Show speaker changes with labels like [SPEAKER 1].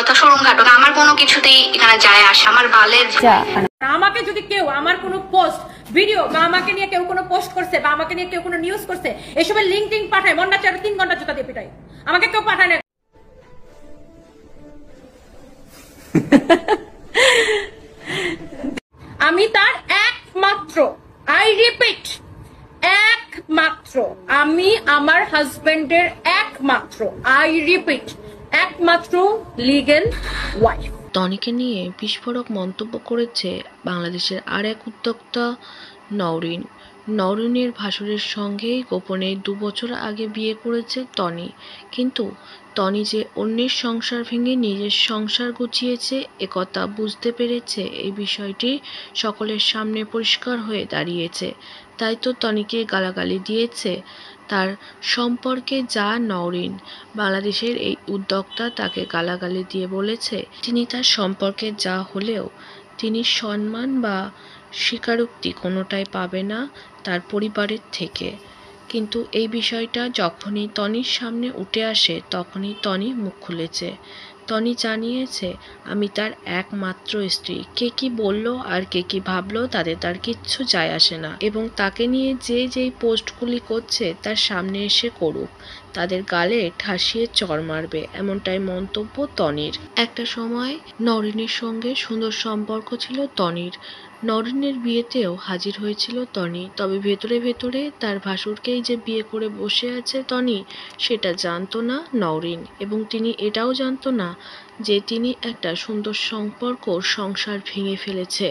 [SPEAKER 1] কথা শোরুম ঘাটক, আমার কোনো কিছুতেই এখানে যায় আসে, আমার বালের।
[SPEAKER 2] আমাকে যদি কেউ আমার কোনো পোস্ট ভিডিও বা আমাকে নিয়ে কেউ কোনো পোস্ট করছে বা আমাকে নিয়ে কেউ কোনো নিউজ করছে, এসবের লিঙ্ক টিঙ্ক পাঠায়, মন্ডা 3 ঘন্টা জুতা দিয়ে পিটাই। আমাকে কেউ পাঠায় না। আমি তার একমাত্র, আই রিপিট, একমাত্র, আমি আমার হাজবেন্ডের একমাত্র, আই রিপিট, একমাত্র লিগ্যাল ওয়াইফ।
[SPEAKER 3] টনিকে নিয়ে বিস্ফোরক মন্তব্য করেছে বাংলাদেশের আর এক উদ্যোক্তা নওরিন। নওরিনের ভাসুরের সঙ্গেই গোপনে 2 বছর আগে বিয়ে করেছে টনি, কিন্তু টনি যে অন্যের সংসার ভেঙে নিজের সংসার গুছিয়েছে একথা বুঝতে পেরেছে। এই বিষয়টি সকলের সামনে পরিষ্কার হয়ে দাঁড়িয়েছে, তাই তো টনিকে গালাগালি দিয়েছে। তার সম্পর্কে যা নওরিন, বাংলাদেশের এই উদ্যোক্তা তাকে গালাগালি দিয়ে বলেছে তিনি তার সম্পর্কে যা হলেও তিনি সম্মান বা স্বীকারোক্তি কোনোটাই পাবে না তার পরিবারের থেকে। কিন্তু এই বিষয়টা যখনই টনির সামনে উঠে আসে তখনই টনি মুখ খুলেছে। টনি জানিয়েছে, আমি তার একমাত্র স্ত্রী। কে কি বলল আর কে কি ভাবলো তাতে তার কিচ্ছু যায় আসে না, এবং তাকে নিয়ে যে যেই পোস্টগুলি করছে তার সামনে এসে করুক, তাদের গালে ঠাসিয়ে চড় মারবে, এমনটাই মন্তব্য টনির। একটা সময় নওরিনের সঙ্গে সুন্দর সম্পর্ক ছিল টনির। নওরিনের বিয়েতেও হাজির হয়েছিল টনি, তবে ভেতরে ভেতরে তার ভাসুরকেই যে বিয়ে করে বসে আছে টনি, সেটা জানতো না নওরিন, এবং তিনি এটাও জানতো না যে তিনি একটা সুন্দর সম্পর্ক সংসার ভেঙে ফেলেছে।